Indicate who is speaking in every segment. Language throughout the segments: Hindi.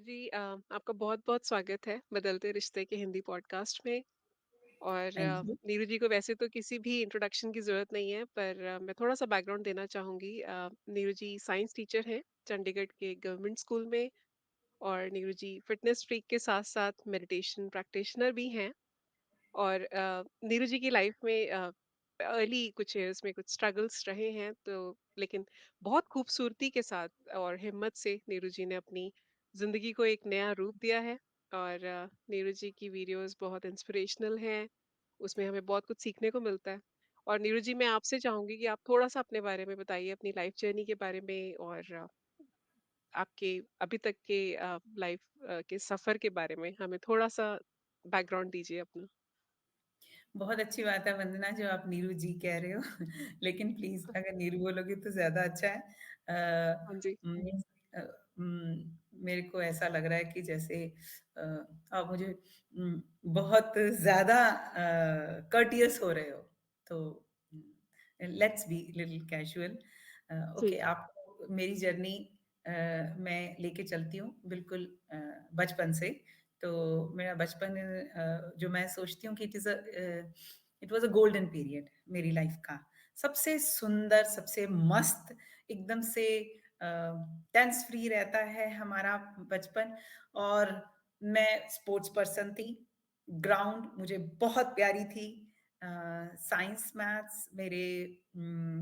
Speaker 1: जी आपका बहुत-बहुत स्वागत है बदलते रिश्ते के हिंदी पॉडकास्ट में। और
Speaker 2: थैंक यू।
Speaker 1: नीरू जी को वैसे तो किसी भी इंट्रोडक्शन की ज़रूरत नहीं है, पर मैं थोड़ा-सा बैकग्राउंड देना चाहूँगी। नीरू जी साइंस टीचर हैं चंडीगढ़ के गवर्नमेंट स्कूल में। और नीरू जी फिटनेस फ्रीक के साथ-साथ मेडिटेशन प्रैक्टिशनर भी हैं। और नीरू जी की लाइफ में अर्ली कुछ इयर्स में कुछ स्ट्रगल्स रहे हैं, तो लेकिन बहुत खूबसूरती के साथ और हिम्मत से नीरू जी ने अपनी ज़िंदगी को एक नया रूप दिया है। और नीरू जी की वीडियोस बहुत इंस्पिरेशनल हैं, उसमें हमें बहुत कुछ सीखने को मिलता है। और नीरू जी, मैं आपसे चाहूँगी कि आप थोड़ा-सा अपने बारे में बताइए, अपनी लाइफ जर्नी के बारे में, और आपके अभी तक के लाइफ के सफ़र के बारे में हमें थोड़ा-सा बैकग्राउंड दीजिए अपना।
Speaker 2: बहुत अच्छी बात है वंदना जो आप नीरू जी कह रहे हो लेकिन प्लीज़ अगर नीरू बोलोगे तो ज़्यादा अच्छा है।
Speaker 1: हाँ जी।
Speaker 2: मीन्स अ, मेरे को ऐसा लग रहा है कि जैसे आप मुझे बहुत ज़्यादा कर्टियस हो रहे हो। तो लेट्स बी लिटिल कैजुअल।
Speaker 1: जी।
Speaker 2: ओके आपको मेरी जर्नी मैं लेके चलती हूँ बिल्कुल बचपन से। तो मेरा बचपन जो मैं सोचती हूँ कि it was a golden period मेरी लाइफ़ का। सबसे सुंदर, सबसे मस्त एकदम से अ, टेंस फ्री रहता है हमारा बचपन और मैं स्पोर्ट्स पर्सन थी। ग्राउंड मुझे बहुत प्यारी थी। साइंस, मैथ्स मेरे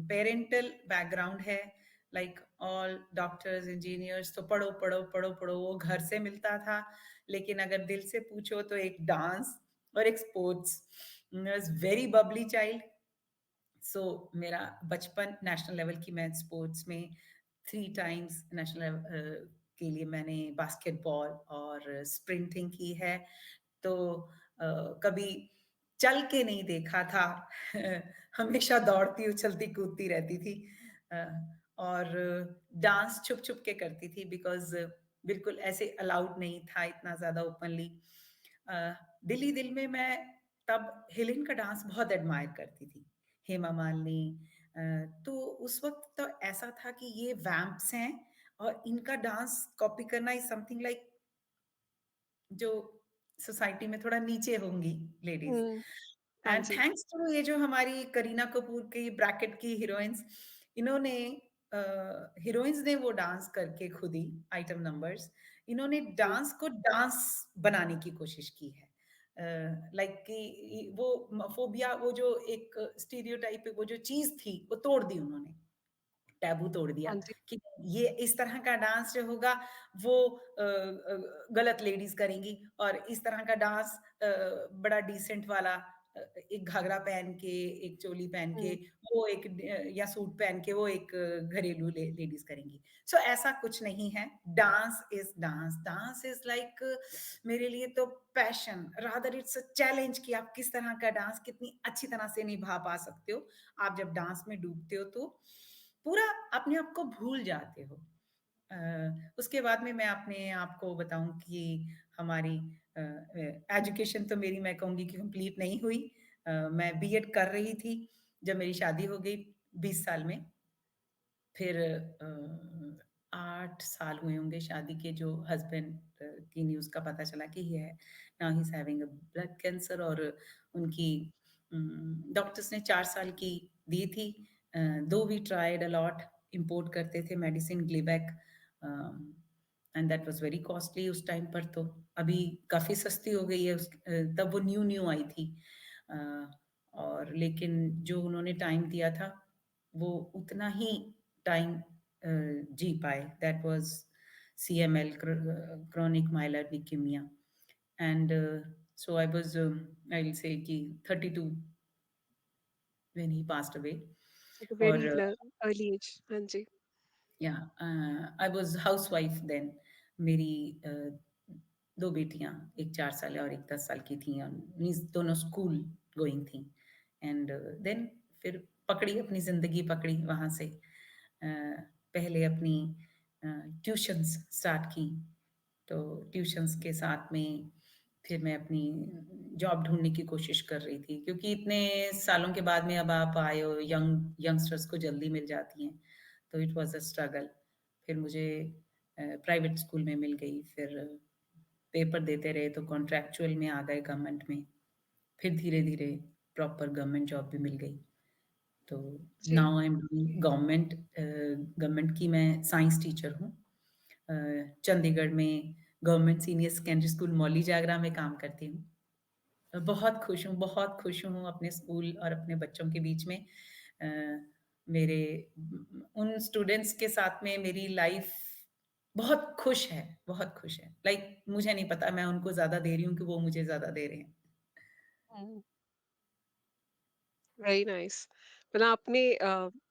Speaker 2: पेरेंटल बैकग्राउंड है लाइक ऑल डॉक्टर्स, इंजीनियर्स तो पढ़ो, पढ़ो, पढ़ो, पढ़ो वो घर से मिलता था। लेकिन अगर दिल से पूछो तो एक डांस और एक sports. I was very bubbly child. So मेरा बचपन नेशनल लेवल की मैं स्पोर्ट्स में 3 टाइम्स नेशनल लेवल के लिए मैंने बास्केटबॉल और स्प्रिंटिंग की है। तो कभी चल के नहीं देखा था। हमेशा दौड़ती, उछलती, कूदती रहती थी। अ, और डांस छुप-छुप के करती थी बिकॉज़ बिल्कुल ऐसे अलाउड नहीं था इतना ज़्यादा ओपनली। दिल ही दिल में मैं तब हेलेन का डांस बहुत एडमायर करती थी। हेमा मालिनी अ, तो उस वक़्त तो ऐसा था कि ये वैम्प्स हैं और इनका डांस कॉपी करना इज़ समथिंग लाइक जो सोसाइटी में थोड़ा नीचे होंगी लेडीज़।
Speaker 1: हुँ। हाँ
Speaker 2: एंड
Speaker 1: जी।
Speaker 2: थैंक्स टू ये जो हमारी करीना कपूर की ब्रैकेट की हीरोइन्स, इन्होंने हीरोइन्स ने वो डांस करके खुद ही आइटम नंबर्स, इन्होंने
Speaker 1: जी।
Speaker 2: डांस को डांस बनाने की कोशिश की है। लाइक कि वो फोबिया वो जो एक स्टीरियोटाइप वो जो चीज़ थी, वो तोड़ दी उन्होंने। टैबू तोड़ दिया
Speaker 1: हाँ जी।
Speaker 2: कि ये इस तरह का डांस जो होगा वो गलत लेडीज़ करेंगी और इस तरह का डांस बड़ा डिसेंट वाला एक घाघरा पहन के, एक चोली पहन के,
Speaker 1: हुँ।
Speaker 2: वो एक या सूट पहन के वो एक घरेलू लेडीज़ करेंगी। सो ऐसा कुछ नहीं है। Dance is dance. Dance is like मेरे लिए तो passion rather it's a challenge कि आप किस तरह का डांस कितनी अच्छी तरह से निभा पा सकते हो। आप जब डांस में डूबते हो तो पूरा अपने आप को भूल जाते हो। उसके बाद में मैं अपने आप को बताऊँ कि हमारी एजुकेशन तो मेरी मैं कहूँगी कि कंप्लीट नहीं हुई। मैं बीएड कर रही थी जब मेरी शादी हो गई 20 साल में। फिर 8 साल हुए होंगे शादी के जो हस्बैंड की न्यूज़ का पता चला कि ये है now he is having a blood cancer और उनकी डॉक्टर्स ने 4 साल की दी थी। Though we tried a lot import करते थे medicine Glivec and that was very costly उस टाइम पर तो। अभी काफ़ी सस्ती हो गई है तब वो न्यू-न्यू आई थी। अ, और लेकिन जो उन्होंने टाइम दिया था वो उतना ही टाइम जी पाए that was CML chronic myeloid leukemia and so I was I will say कि 32 when he passed away
Speaker 1: at a very
Speaker 2: और
Speaker 1: अर्ली एज। हाँ जी।
Speaker 2: या आई वाज़ हाउसवाइफ देन मेरी 2 बेटियाँ, एक 4 साल और एक 10 साल की थीं और मीन्स दोनों स्कूल गोइंग थीं एंड देन फिर पकड़ी अपनी ज़िंदगी पकड़ी वहाँ से। पहले अपनी अ, ट्यूशन्स स्टार्ट की, तो ट्यूशन्स के साथ में फिर मैं अपनी जॉब ढूँढने की कोशिश कर रही थी क्योंकि इतने सालों के बाद में अब आप आए हो यंगस्टर्स को जल्दी मिल जाती हैं, तो इट वाज़ अ स्ट्रगल। फिर मुझे प्राइवेट स्कूल में मिल गई, फिर पेपर देते रहे तो कॉन्ट्रैक्चुअल में आ गए गवर्नमेंट में, फिर धीरे-धीरे प्रॉपर गवर्नमेंट जॉब भी मिल गई। तो
Speaker 1: जी।
Speaker 2: Now I am doing government की मैं साइंस टीचर हूँ। चंडीगढ़ में government senior secondary school Mauli Jagran में काम करती हूँ। बहुत खुश हूँ अपने स्कूल और अपने बच्चों के बीच में। मेरे उन स्टूडेंट्स के साथ में मेरी लाइफ़ बहुत खुश है। लाइक मुझे नहीं पता मैं उनको ज़्यादा दे रही हूँ कि वो मुझे ज़्यादा दे रहे हैं।
Speaker 1: हुँ, वेरी नाइस। मतलब आपने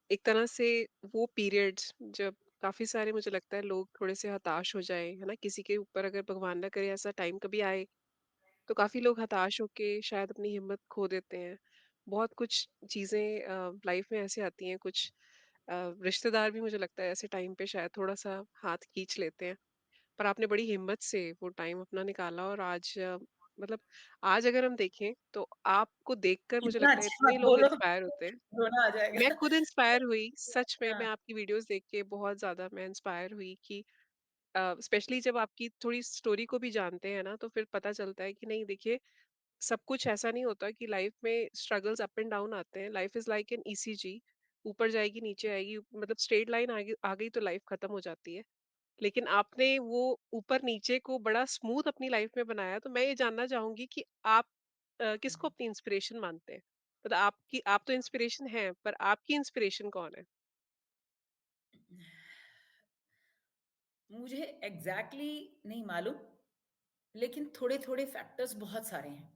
Speaker 1: एक तरह से वो पीरियड्स जब काफ़ी सारे मुझे लगता है लोग थोड़े से हताश हो जाएँ, है ना? किसी के ऊपर अगर भगवान ना करे ऐसा टाइम कभी आए, तो काफ़ी लोग हताश होके शायद अपनी हिम्मत खो देते हैं। बहुत कुछ चीज़ें लाइफ में ऐसे आती हैं, कुछ रिश्तेदार भी मुझे लगता है ऐसे टाइम पे शायद थोड़ा-सा हाथ खींच लेते हैं। पर आपने बड़ी हिम्मत से वो टाइम अपना निकाला और आज मतलब आज अगर हम देखें तो आपको देखकर मुझे
Speaker 2: इतना
Speaker 1: लगता है
Speaker 2: अच्छा
Speaker 1: इतने
Speaker 2: मत
Speaker 1: लोग
Speaker 2: बोलो,
Speaker 1: इंस्पायर होते हैं।
Speaker 2: रोना आ
Speaker 1: मैं
Speaker 2: जाएगा।
Speaker 1: खुद इंस्पायर हुई, सच में
Speaker 2: हाँ,
Speaker 1: मैं आपकी वीडियोज़ देख के बहुत ज़्यादा मैं इंस्पायर हुई कि स्पेशली जब आपकी थोड़ी स्टोरी को भी जानते हैं ना, तो फिर पता चलता है कि नहीं देखिए, सब कुछ ऐसा नहीं होता कि लाइफ में स्ट्रगल्स अप एंड डाउन आते हैं। Life is like an ECG, ऊपर जाएगी, नीचे आएगी, मतलब स्ट्रेट लाइन आगे आ गई तो लाइफ खत्म हो जाती है। लेकिन आपने वो ऊपर-नीचे को बड़ा स्मूथ अपनी लाइफ में बनाया, तो मैं ये जानना चाहूँगी कि आप किसको अपनी इंस्पिरेशन मानते हैं? मतलब आप तो इंस्पिरेशन हैं, पर आपकी इंस्पिरेशन कौन है?
Speaker 2: मुझे एग्ज़ैक्टली नहीं मालूम, लेकिन थोड़े-थोड़े फैक्टर्स बहुत सारे हैं।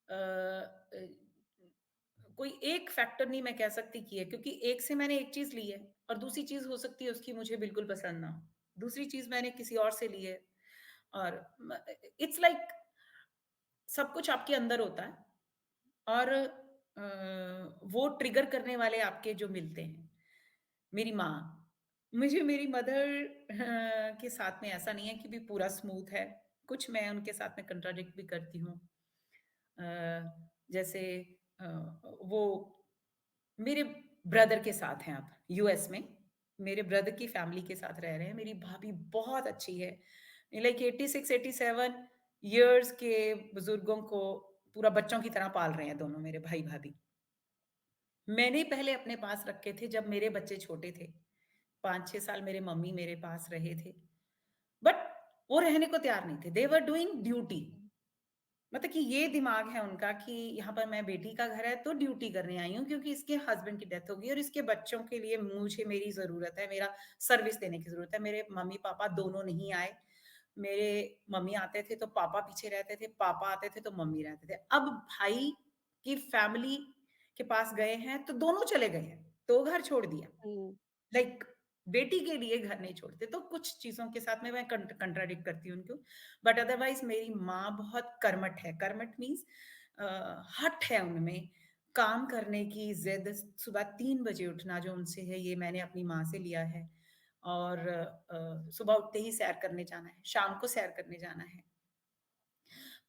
Speaker 2: अ, कोई एक फैक्टर नहीं मैं कह सकती कि है, क्योंकि एक से मैंने एक चीज़ ली है और दूसरी चीज़ हो सकती है उसकी मुझे बिल्कुल पसंद ना हो। दूसरी चीज़ मैंने किसी और से ली है और इट्स लाइक सब कुछ आपके अंदर होता है और वो ट्रिगर करने वाले आपके जो मिलते हैं। मेरी माँ, मुझे मेरी मदर के साथ में ऐसा नहीं है कि भी पूरा स्मूथ है, कुछ मैं उनके साथ में कंट्राडिक्ट भी करती हूँ। अ, जैसे अ, वो मेरे ब्रदर के साथ हैं अब यूएस में, मेरे ब्रदर की फैमिली के साथ रह रहे हैं, मेरी भाभी बहुत अच्छी है, लाइक 86-87 इयर्स के बुजुर्गों को पूरा बच्चों की तरह पाल रहे हैं दोनों मेरे भाई-भाभी। मैंने पहले अपने पास रखे थे जब मेरे बच्चे छोटे थे। 5-6 साल मेरे मम्मी मेरे पास रहे थे। बट वो रहने को तैयार नहीं थे। दे वर डूइंग ड्यूटी। मतलब कि ये दिमाग है उनका कि यहाँ पर मैं बेटी का घर है तो ड्यूटी करने आई हूँ क्योंकि इसके हस्बैंड की डेथ हो गई और इसके बच्चों के लिए मुझे मेरी ज़रूरत है, मेरा सर्विस देने की ज़रूरत है। मेरे मम्मी-पापा दोनों नहीं आए। मेरे मम्मी आते थे तो पापा पीछे रहते थे, पापा आते थे तो मम्मी रहते थे। अब भाई की फैमिली के पास गए हैं तो दोनों चले गए हैं, तो घर छोड़ दिया।
Speaker 1: हुँ,
Speaker 2: लाइक बेटी के लिए घर नहीं छोड़ते, तो कुछ चीज़ों के साथ में मैं कंट्राडिक्ट करती हूँ उनको। बट अदरवाइज़ मेरी माँ बहुत कर्मठ है, कर्मठ मीन्स हठ है उनमें, काम करने की ज़िद, सुबह 3 बजे उठना जो उनसे है, ये मैंने अपनी माँ से लिया है और सुबह उठते ही सैर करने जाना है, शाम को सैर करने जाना है।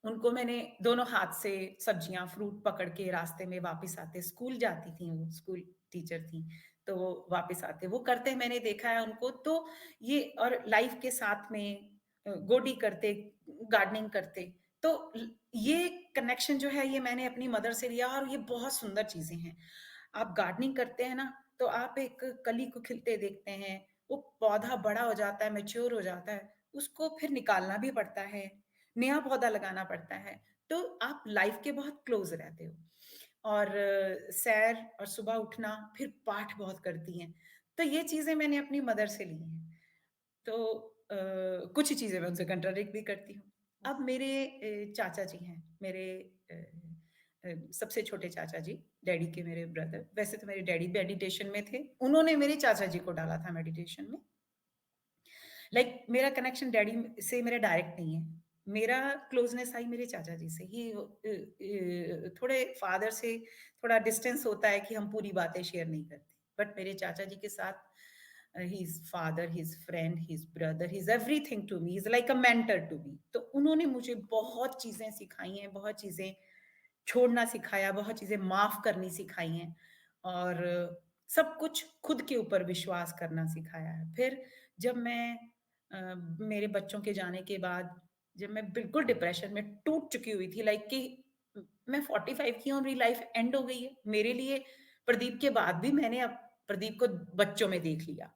Speaker 2: उनको मैंने दोनों हाथ से सब्जियाँ, फ्रूट पकड़ के रास्ते में वापस आते स्कूल जाती थीं वो, स्कूल टीचर थीं, तो वो वापस आते वो करते मैंने देखा है उनको तो ये और लाइफ़ के साथ में गोडी करते, गार्डनिंग करते, तो ल ये कनेक्शन जो है ये मैंने अपनी मदर से लिया और ये बहुत सुंदर चीज़ें हैं। आप गार्डनिंग करते हैं ना, तो आप एक कली को खिलते देखते हैं, वो पौधा बड़ा हो जाता है, मैच्योर हो जाता है, उसको फिर निकालना भी पड़ता है, नया पौधा लगाना पड़ता है, तो आप लाइफ़ के बहुत क्लोज़ रहते हो। और सैर और सुबह उठना, फिर पाठ बहुत करती हैं। तो ये चीज़ें मैंने अपनी मदर से ली हैं। तो कुछ चीज़ें मैं उनसे कंट्राडिक्ट भी करती हूँ। अब मेरे चाचा जी हैं, मेरे अ सबसे छोटे चाचा जी, डैडी के मेरे ब्रदर। वैसे तो मेरे डैडी मेडिटेशन में थे, उन्होंने मेरे चाचा जी को डाला था मेडिटेशन में। लाइक मेरा कनेक्शन डैडी से मेरा डायरेक्ट नहीं है। मेरा क्लोज़नेस आई मेरे चाचा जी से। थोड़े फादर से थोड़ा डिस्टेंस होता है कि हम पूरी बातें शेयर नहीं करते। बट मेरे चाचा जी के साथ he is father, he is friend, he is brother, he is everything to me, he is like a mentor to me. तो उन्होंने मुझे बहुत चीज़ें सिखाई हैं, बहुत चीज़ें छोड़ना सिखाया, बहुत चीज़ें माफ़ करनी सिखाई हैं और सब कुछ खुद के ऊपर विश्वास करना सिखाया है। फिर जब मैं मेरे बच्चों के जाने के बाद जब मैं बिल्कुल डिप्रेशन में टूट चुकी हुई थी लाइक कि मैं 45 की हूँ, मेरी लाइफ एंड हो गई है। मेरे लिए प्रदीप के बाद भी मैंने अब प्रदीप को बच्चों में देख लिया।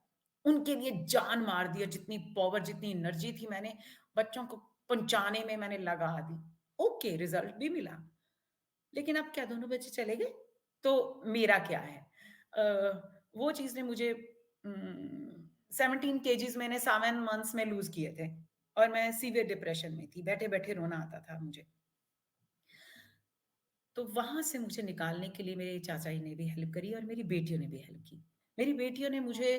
Speaker 2: उनके लिए जान मार दिया, जितनी पावर, जितनी एनर्जी थी मैंने बच्चों को पहुँचाने में मैंने लगा दी। ओके, रिज़ल्ट भी मिला। लेकिन अब क्या दोनों बच्चे चले गए? तो मेरा क्या है? वो चीज़ ने मुझे 17 केजीज़ मैंने 7 मंथ्स में लूज़ किए थे और मैं सीवियर डिप्रेशन में थी। बैठे-बैठे रोना आता था मुझे। तो वहाँ से मुझे निकालने के लिए मेरे चाचा जी ने भी हेल्प करी और मेरी बेटियों ने भी हेल्प की। मेरी बेटियों ने मुझे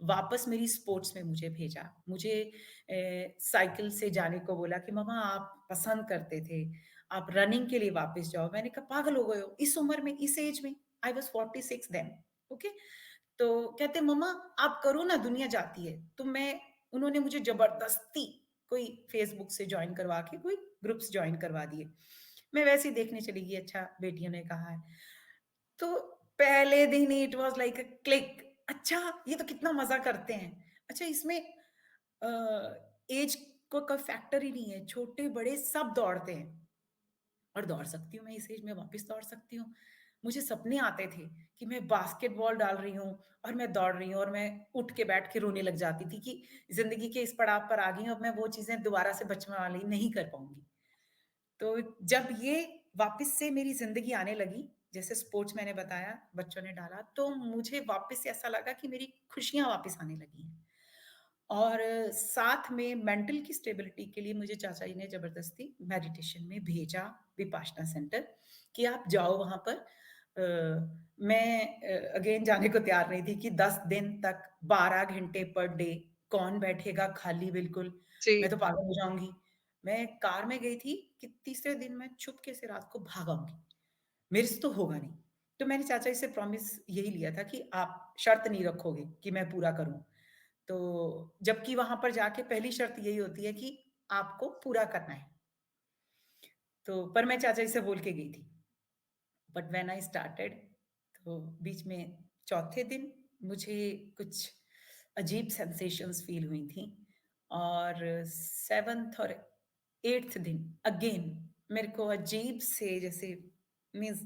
Speaker 2: वापस मेरी स्पोर्ट्स में मुझे भेजा। मुझे साइकिल से जाने को बोला कि मम्मा आप पसंद करते थे, आप रनिंग के लिए वापस जाओ। मैंने कहा पागल हो गए हो, इस उम्र में, इस एज में। I was 46 then, okay. तो कहते मम्मा आप करो ना दुनिया जाती है। तो मैं उन्होंने मुझे ज़बरदस्ती कोई फ़ेसबुक से जॉइन करवा के कोई ग्रुप्स जॉइन करवा दिए। मैं वैसे ही देखने चली गई अच्छा बेटियों ने कहा है। तो पहले दिन ही it was like a click अच्छा ये तो कितना मज़ा करते हैं। अच्छा इसमें अ, ऐज को कोई फैक्टर ही नहीं है, छोटे-बड़े सब दौड़ते हैं। और दौड़ सकती हूँ मैं इस एज में वापस दौड़ सकती हूँ। मुझे सपने आते थे कि मैं बास्केटबॉल डाल रही हूँ और मैं दौड़ रही हूँ और मैं उठ के बैठ के रोने लग जाती थी कि ज़िंदगी के इस पड़ाव पर आ गई हूँ, अब मैं वो चीज़ें दोबारा से बचपन वाली नहीं कर पाऊँगी। तो जब ये वापस से मेरी ज़िंदगी आने लगी, जैसे स्पोर्ट्स मैंने बताया, बच्चों ने डाला, तो मुझे वापस से ऐसा लगा कि मेरी खुशियाँ वापस आने लगी हैं। और साथ में मेंटल की स्टेबिलिटी के लिए मुझे चाचा जी ने ज़बरदस्ती मेडिटेशन में भेजा, विपाशना सेंटर कि आप जाओ वहाँ पर। मैं अगेन जाने को तैयार नहीं थी कि 10 दिन तक 12 घंटे पर डे कौन बैठेगा खाली बिल्कुल, मैं
Speaker 1: जी,
Speaker 2: तो पागल हो जाऊँगी। मैं कार में गई थी कि तीसरे दिन मैं चुपके से रात को भाग आऊँगी, मेरे से तो होगा नहीं। तो मैंने चाचा जी से प्रॉमिस यही लिया था कि आप शर्त नहीं रखोगे कि मैं पूरा करूँ। तो जबकि वहाँ पर जाके पहली शर्त यही होती है कि आपको पूरा करना है। तो पर मैं चाचा जी से बोल के गई थी। बट व्हेन आई स्टार्टेड तो बीच में चौथे दिन मुझे कुछ अजीब सेंसेशंस फ़ील हुई थी और 7th और 8th दिन अगेन मेरे को अजीब से जैसे मीन्स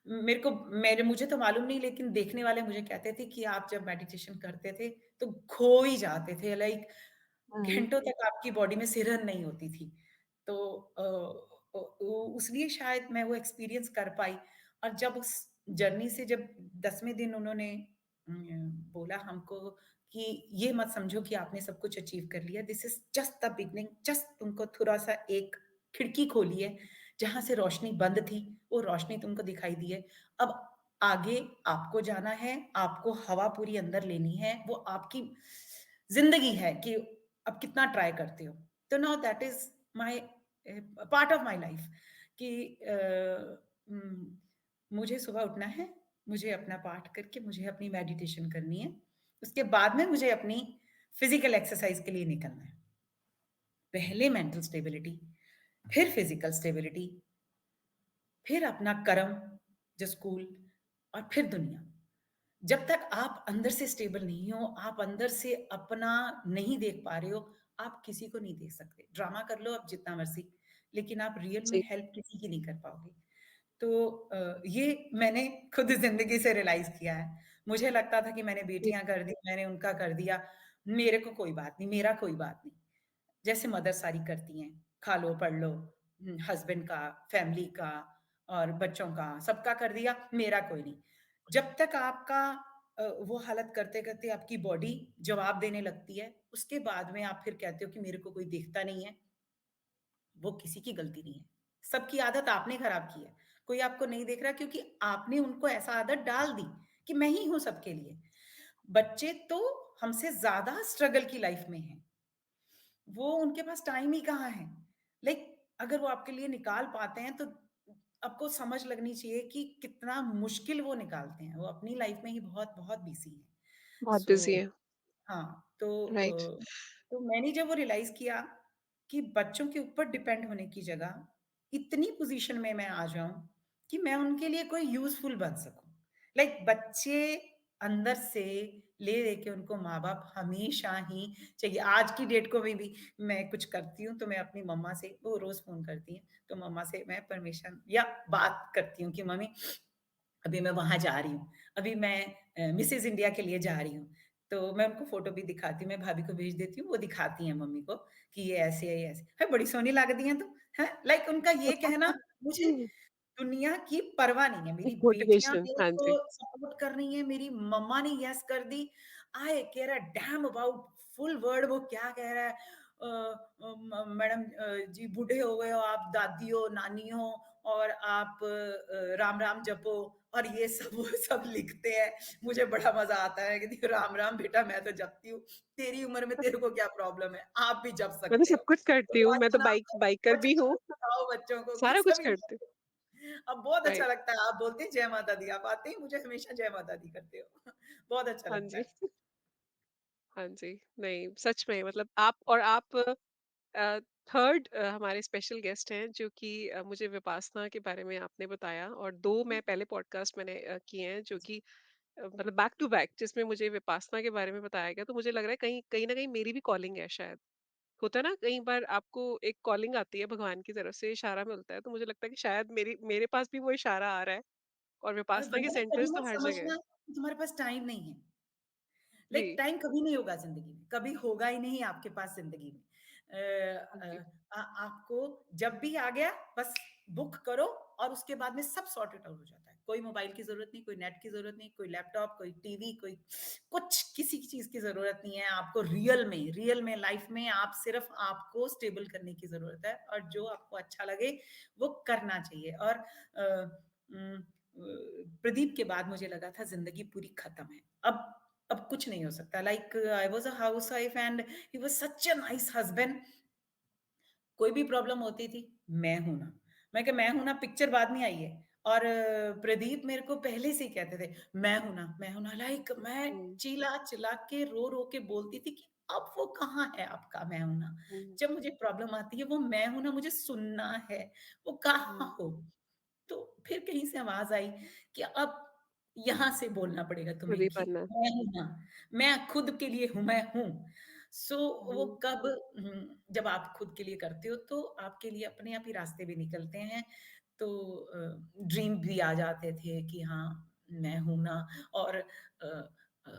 Speaker 2: मेरे को मेरे मुझे तो मालूम नहीं लेकिन देखने वाले मुझे कहते थे कि आप जब मेडिटेशन करते थे तो खो ही जाते थे लाइक
Speaker 1: हुँ,
Speaker 2: घंटों तक आपकी बॉडी में सिरहन नहीं होती थी। तो इसलिए शायद मैं वो एक्सपीरियंस कर पाई और जब उस जर्नी से जब 10वें दिन उन्होंने बोला हमको कि ये मत समझो कि आपने सब कुछ अचीव कर लिया, this is just the beginning, just तुमको थोड़ा-सा एक खिड़की खोली है, जहाँ से रोशनी बंद थी, वो रोशनी तुमको दिखाई दी है। अब आगे आपको जाना है, आपको हवा पूरी अंदर लेनी है, वो आपकी ज़िंदगी है कि अब कितना ट्राई करते हो। तो now that is my part of my life कि मुझे सुबह उठना है, मुझे अपना पाठ करके मुझे अपनी मेडिटेशन करनी है। उसके बाद में मुझे अपनी फिज़िकल एक्सरसाइज़ के लिए निकलना है। पहले मेंटल स्टेबिलिटी, फिर फिज़िकल स्टेबिलिटी, फिर अपना कर्म, जो स्कूल और फिर दुनिया। जब तक आप अंदर से स्टेबल नहीं हो, आप अंदर से अपना नहीं देख पा रहे हो, आप किसी को नहीं देख सकते। ड्रामा कर लो आप जितना मर्ज़ी, लेकिन आप रियल में
Speaker 1: जी,
Speaker 2: हेल्प किसी की नहीं कर पाओगे। तो ये मैंने खुद ज़िंदगी से रियलाइज़ किया है। मुझे लगता था कि मैंने
Speaker 1: जी,
Speaker 2: बेटियाँ कर दी, मैंने उनका कर दिया, मेरे को कोई बात नहीं, मेरा कोई बात नहीं। जैसे मदर सारी करती हैं, खा लो, पढ़ लो, हस्बैंड का, फैमिली का और बच्चों का, सबका कर दिया, मेरा कोई नहीं। जब तक आपका वो हालत करते-करते आपकी बॉडी जवाब देने लगती है, उसके बाद में आप फिर कहते हो कि मेरे को कोई देखता नहीं है, वो किसी की गलती नहीं है। सबकी आदत आपने खराब की है। कोई आपको नहीं देख रहा क्योंकि आपने उनको ऐसा आदत डाल दी कि मैं ही हूँ सबके लिए। बच्चे तो हमसे ज़्यादा स्ट्रगल की लाइफ में हैं। वो उनके पास टाइम ही कहाँ है। लाइक अगर वो आपके लिए निकाल पाते हैं तो आपको समझ लगनी चाहिए कि कितना मुश्किल वो निकालते हैं। वो अपनी लाइफ में ही बहुत-बहुत बिज़ी हैं।
Speaker 1: बहुत बिज़ी
Speaker 2: सो
Speaker 1: हैं,
Speaker 2: हाँ,
Speaker 1: राइट।
Speaker 2: तो मैंने जब वो रियलाइज़ किया कि बच्चों के ऊपर डिपेंड होने की जगह इतनी पोज़ीशन में मैं आ जाऊँ कि मैं उनके लिए कोई यूज़फुल बन सकूँ। लाइक बच्चे अंदर से ले लेके उनको माँ-बाप हमेशा ही चाहिए। आज की डेट को में भी मैं कुछ करती हूँ, तो मैं अपनी मम्मा से वो रोज़ फ़ोन करती हैं, तो मम्मा से मैं परमिशन या बात करती हूँ कि मम्मी अभी मैं वहाँ जा रही हूँ, अभी मैं मिसेज़ इंडिया के लिए जा रही हूँ। तो मैं उनको फ़ोटो भी दिखाती हूँ, मैं भाभी को भेज देती हूँ, वो दिखाती हैं मम्मी को कि ये ऐसे है, ये ऐसे। है बड़ी सोहनी लगदी हैं तू, हैं? लाइक उनका ये कहना मुझे
Speaker 1: हुँ,
Speaker 2: दुनिया की परवाह नहीं है,
Speaker 1: एक
Speaker 2: मेरी बेटियाँ
Speaker 1: मोटिवेशन,
Speaker 2: मेरे
Speaker 1: हाँ
Speaker 2: को
Speaker 1: जी।
Speaker 2: सपोर्ट कर रही हैं, मेरी मम्मा ने येस कर दी। I care a damn about full word वो क्या कह रहा है मैडम जी बूढ़े हो गए हो आप, दादी हो, नानी हो और आप राम-राम जपो और ये सब वो सब लिखते हैं। मुझे बड़ा मज़ा आता है कि राम-राम बेटा मैं तो जपती हूँ, तेरी उम्र में तेरे को क्या प्रॉब्लम है? आप भी जप
Speaker 1: मैं तो
Speaker 2: सकते हो।
Speaker 1: सब कुछ करती
Speaker 2: तो
Speaker 1: हूँ, मैं तो
Speaker 2: बचपना
Speaker 1: बाइकर भी
Speaker 2: बचपन
Speaker 1: हूँ,
Speaker 2: में सिखाओ बच्चों को कि
Speaker 1: सारा कुछ
Speaker 2: सभी
Speaker 1: करती हूँ।
Speaker 2: अब बहुत अच्छा
Speaker 1: राइट,
Speaker 2: लगता है, आप बोलते हैं जय माता दी, आप आते ही मुझे हमेशा जय माता दी करते हो। बहुत अच्छा
Speaker 1: हाँ
Speaker 2: लगता
Speaker 1: जी,
Speaker 2: है।
Speaker 1: हाँ जी। नहीं, सच में मतलब आप 3rd हमारे स्पेशल गेस्ट हैं जो कि मुझे विपासना के बारे में आपने बताया और 2 मैं पहले पॉडकास्ट मैंने किए हैं जो कि मतलब बैक टू बैक जिसमें मुझे विपासना के बारे में बताया गया, तो मुझे लग रहा है कहीं कहीं न कहीं मेरी भी कॉलिंग है शायद। होता है ना कई बार आपको एक कॉलिंग आती है भगवान की तरफ से, इशारा मिलता है, तो मुझे लगता है कि शायद मेरे पास भी वो इशारा आ रहा है और विपासना के
Speaker 2: वरना कभी
Speaker 1: सेंटर्स तो
Speaker 2: मत
Speaker 1: हर जगह है।
Speaker 2: समझना कि तुम्हारे पास टाइम नहीं है। लाइक
Speaker 1: जी,
Speaker 2: टाइम कभी नहीं होगा ज़िंदगी में, कभी होगा ही नहीं आपके पास ज़िंदगी में।
Speaker 1: हाँ जी।
Speaker 2: आपको जब भी आ गया बस बुक करो और उसके बाद में सब सॉर्टेड आउट हो जाता है। कोई मोबाइल की ज़रूरत नहीं, कोई नेट की ज़रूरत नहीं, कोई लैपटॉप, कोई टीवी, कोई कुछ किसी चीज़ की ज़रूरत नहीं है। आपको रियल में लाइफ़ में आप सिर्फ़ आपको स्टेबल करने की ज़रूरत है और जो आपको अच्छा लगे वो करना चाहिए और उम, प्रदीप के बाद मुझे लगा था ज़िंदगी पूरी खत्म है। अब कुछ नहीं हो सकता like I was a housewife and he was such a nice husband कोई भी प्रॉब्लम होती थी, मैं हूँ ना। मैं कहा मैं हूँ ना पिक्चर बाद में आई है और प्रदीप मेरे को पहले से ही कहते थे, मैं हूँ ना लाइक मैं
Speaker 1: हुँ,
Speaker 2: चिल्ला-चिल्ला के, रो-रो के बोलती थी कि अब वो कहाँ है आपका मैं हूँ ना।
Speaker 1: हुँ,
Speaker 2: जब मुझे प्रॉब्लम आती है वो मैं हूँ ना मुझे सुनना है, वो कहाँ
Speaker 1: हुँ,
Speaker 2: हो? तो फिर कहीं से आवाज़ आई कि अब यहाँ से बोलना पड़ेगा
Speaker 1: खुद
Speaker 2: तुम्हें
Speaker 1: ही
Speaker 2: कि
Speaker 1: बनना।
Speaker 2: मैं हूँ ना, मैं खुद के लिए हूँ, मैं हूँ। सो वो
Speaker 1: हुँ,
Speaker 2: कब जब आप खुद के लिए करते हो तो आपके लिए अपने आप ही रास्ते भी निकलते हैं। तो ड्रीम भी आ जाते थे कि हाँ, मैं हूँ ना और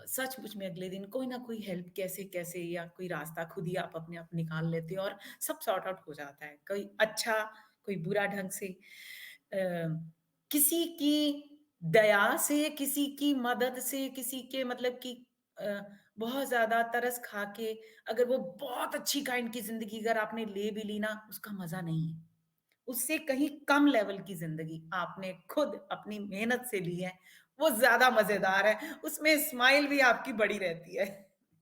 Speaker 2: सचमुच में अगले दिन कोई ना कोई हेल्प कैसे-कैसे या कोई रास्ता खुद ही आप अपने आप निकाल लेते हो और सब सॉर्ट आउट हो जाता है। कोई अच्छा, कोई बुरा ढंग से किसी की दया से, किसी की मदद से, किसी के मतलब कि अ, बहुत ज़्यादा तरस खा के अगर वो बहुत अच्छी काइंड की ज़िंदगी अगर आपने ले भी ली ना, उसका मज़ा नहीं है। उससे कहीं कम लेवल की ज़िंदगी आपने खुद अपनी मेहनत से ली है, वो ज़्यादा मज़ेदार है। उसमें स्माइल भी आपकी बड़ी रहती है।